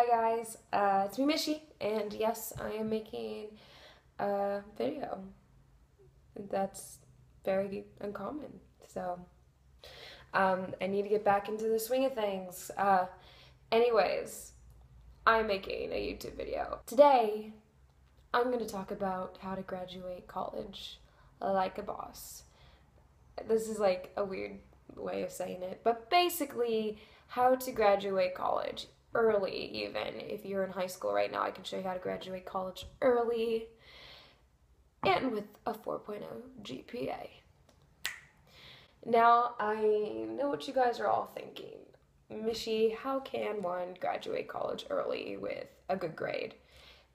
Hi guys, it's me Mishi, and yes, I am making a video. That's very uncommon, so I need to get back into the swing of things. Anyways, I'm making a YouTube video. Today, I'm going to talk about how to graduate college like a boss. This is like a weird way of saying it, but basically, how to graduate college early. Even if you're in high school right now, I can show you how to graduate college early and with a 4.0 GPA. Now, I know what you guys are all thinking. Mishi, how can one graduate college early with a good grade?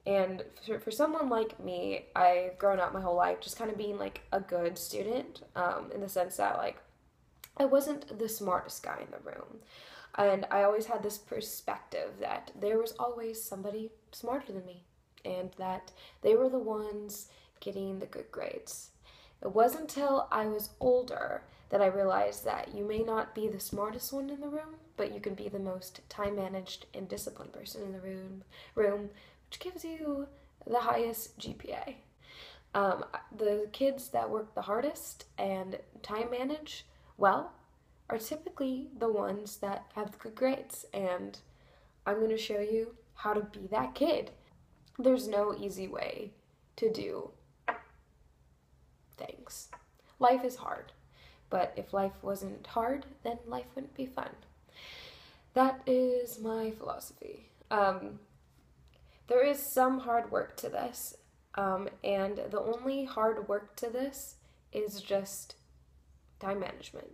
And for someone like me, I've grown up my whole life just kind of being like a good student, in the sense that like I wasn't the smartest guy in the room. And I always had this perspective that there was always somebody smarter than me and that they were the ones getting the good grades. It wasn't until I was older that I realized that you may not be the smartest one in the room, but you can be the most time managed and disciplined person in the room, which gives you the highest GPA. The kids that work the hardest and time manage well are typically the ones that have the good grades, and I'm going to show you how to be that kid. There's no easy way to do things. Life is hard, but if life wasn't hard, then life wouldn't be fun. That is my philosophy. There is some hard work to this, and the only hard work to this is just time management.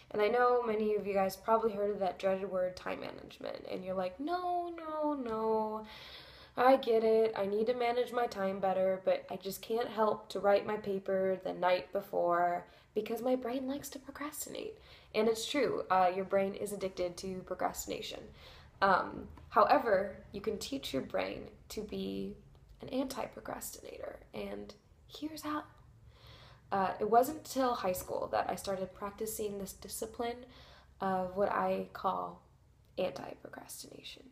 And I know many of you guys probably heard of that dreaded word, time management, and you're like, no, I get it, I need to manage my time better, but I just can't help to write my paper the night before because my brain likes to procrastinate. And it's true, your brain is addicted to procrastination. However, you can teach your brain to be an anti-procrastinator, and here's how. It wasn't until high school that I started practicing this discipline of what I call anti-procrastination.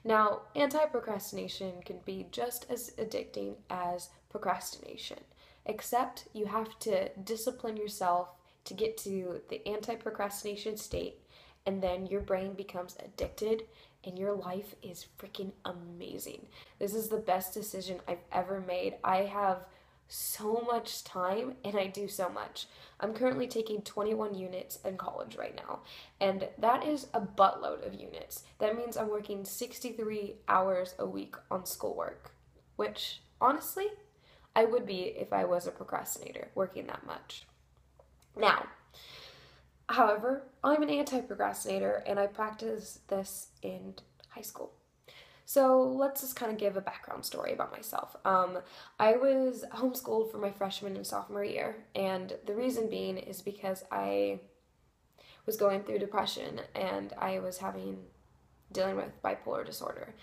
Now, anti-procrastination can be just as addicting as procrastination, except you have to discipline yourself to get to the anti-procrastination state, and then your brain becomes addicted and your life is freaking amazing. This is the best decision I've ever made. I have so much time and I do so much. I'm currently taking 21 units in college right now, and that is a buttload of units. That means I'm working 63 hours a week on schoolwork, which honestly, I would be if I was a procrastinator working that much. Now, however, I'm an anti-procrastinator and I practice this in high school. So let's just kind of give a background story about myself. I was homeschooled for my freshman and sophomore year, and the reason being is because I was going through depression and I was dealing with bipolar disorder.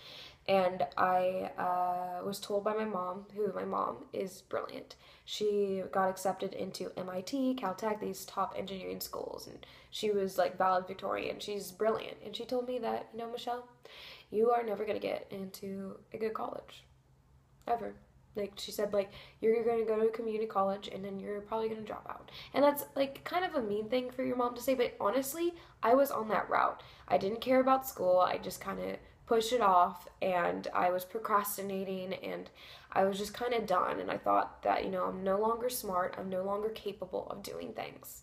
And I was told by my mom is brilliant. She got accepted into MIT, Caltech, these top engineering schools, and she was like valedictorian. She's brilliant. And she told me that, Michelle, you are never going to get into a good college. Ever. Like, she said, like, you're going to go to a community college and then you're probably going to drop out. And that's, like, kind of a mean thing for your mom to say, but honestly, I was on that route. I didn't care about school. I just kind of pushed it off, and I was procrastinating, and I was just kind of done, and I thought that, I'm no longer smart. I'm no longer capable of doing things.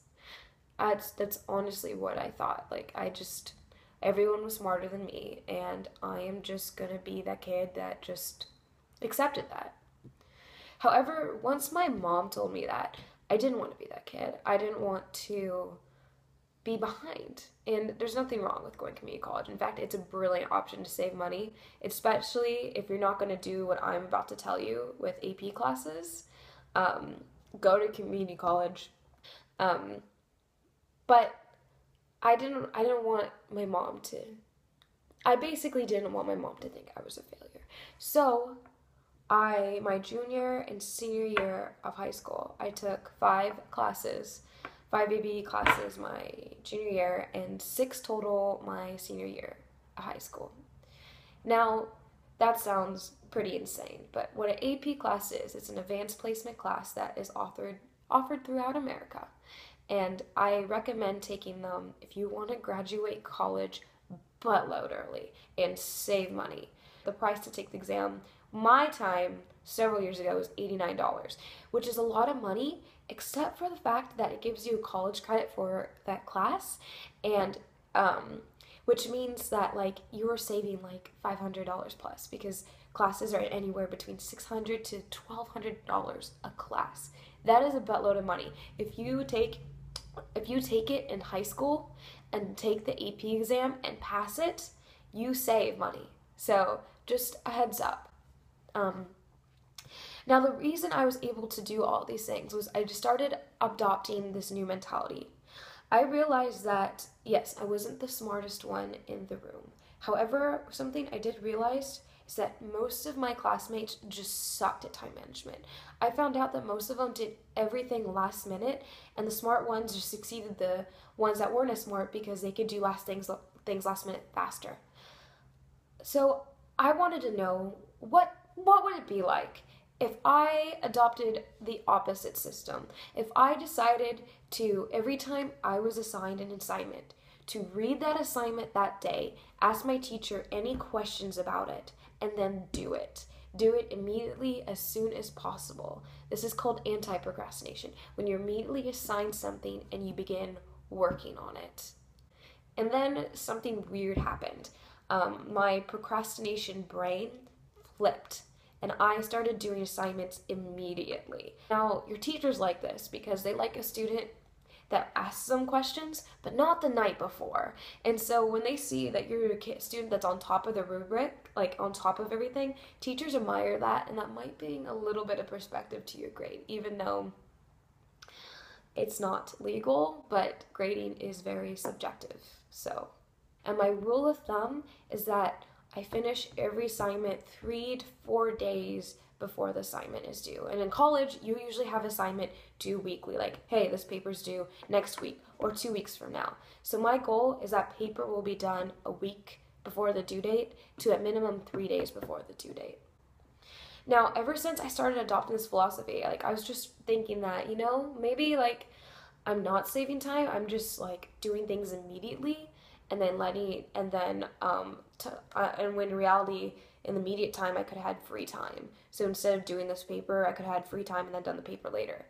That's honestly what I thought. Like, everyone was smarter than me, and I am just gonna be that kid that just accepted that. However, once my mom told me that, I didn't want to be that kid. I didn't want to be behind. And there's nothing wrong with going to community college. In fact, it's a brilliant option to save money, especially if you're not going to do what I'm about to tell you with AP classes. Go to community college. But I basically didn't want my mom to think I was a failure. So my junior and senior year of high school, I took 5 ABE classes my junior year and 6 total my senior year of high school. Now, that sounds pretty insane, but what an AP class is, it's an advanced placement class that is offered throughout America. And I recommend taking them if you want to graduate college buttload early and save money. The price to take the exam, my time several years ago, was $89, which is a lot of money, except for the fact that it gives you college credit for that class, and which means that like you're saving like $500 plus, because classes are anywhere between $600 to $1,200 a class. That is a buttload of money. If you take it in high school and take the AP exam and pass it, you save money. So just a heads up. Now, the reason I was able to do all these things was I just started adopting this new mentality. I realized that, yes, I wasn't the smartest one in the room. However, something I did realize is that most of my classmates just sucked at time management. I found out that most of them did everything last minute, and the smart ones just succeeded the ones that weren't as smart because they could do things last minute faster. So I wanted to know what would it be like if I adopted the opposite system. If I decided to, every time I was assigned an assignment, to read that assignment that day, ask my teacher any questions about it, and then do it. Do it immediately as soon as possible. This is called anti-procrastination, when you're immediately assigned something and you begin working on it. And then something weird happened. My procrastination brain flipped, and I started doing assignments immediately. Now, your teachers like this because they like a student that asks them questions, but not the night before. And so when they see that you're a student that's on top of the rubric, like on top of everything, teachers admire that, and that might bring a little bit of perspective to your grade, even though it's not legal, but grading is very subjective. So, and my rule of thumb is that I finish every assignment 3 to 4 days before the assignment is due. And in college, you usually have assignment due weekly, like, hey, this paper's due next week or 2 weeks from now. So my goal is that paper will be done a week before the due date to at minimum 3 days before the due date. Now, ever since I started adopting this philosophy, like, I was just thinking that, maybe like I'm not saving time, I'm just like doing things immediately, and then and when in reality, in the immediate time, I could have had free time. So instead of doing this paper, I could have had free time and then done the paper later.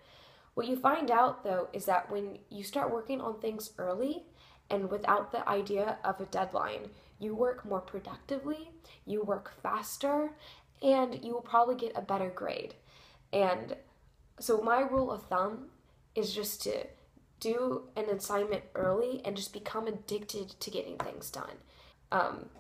What you find out, though, is that when you start working on things early and without the idea of a deadline, you work more productively, you work faster, and you will probably get a better grade. And so my rule of thumb is just to do an assignment early and just become addicted to getting things done.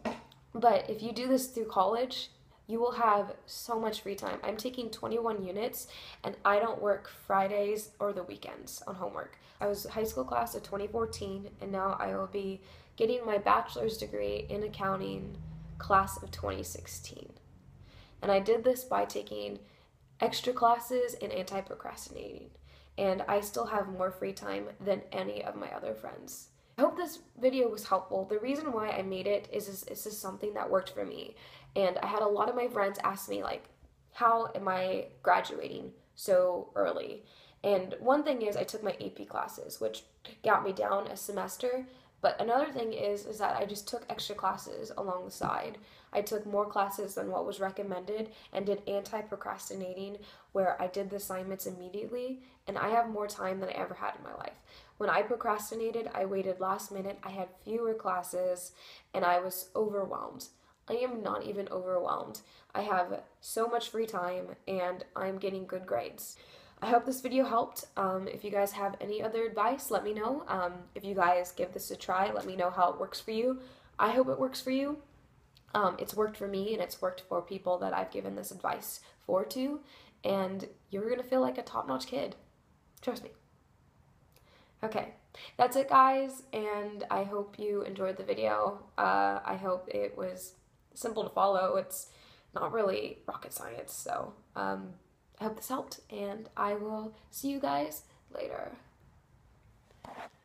But if you do this through college, you will have so much free time. I'm taking 21 units, and I don't work Fridays or the weekends on homework. I was a high school class of 2014, and now I will be getting my bachelor's degree in accounting class of 2016. And I did this by taking extra classes in anti-procrastinating, and I still have more free time than any of my other friends. I hope this video was helpful. The reason why I made it is this is something that worked for me. And I had a lot of my friends ask me, like, how am I graduating so early? And one thing is I took my AP classes, which got me down a semester. But another thing is that I just took extra classes along the side. I took more classes than what was recommended and did anti-procrastinating, where I did the assignments immediately, and I have more time than I ever had in my life. When I procrastinated, I waited last minute, I had fewer classes, and I was overwhelmed. I am not even overwhelmed. I have so much free time, and I'm getting good grades. I hope this video helped. If you guys have any other advice, let me know. If you guys give this a try, let me know how it works for you. I hope it works for you. It's worked for me, and it's worked for people that I've given this advice to, and you're gonna feel like a top-notch kid. Trust me. Okay, that's it, guys, and I hope you enjoyed the video. I hope it was simple to follow. It's not really rocket science, so I hope this helped, and I will see you guys later.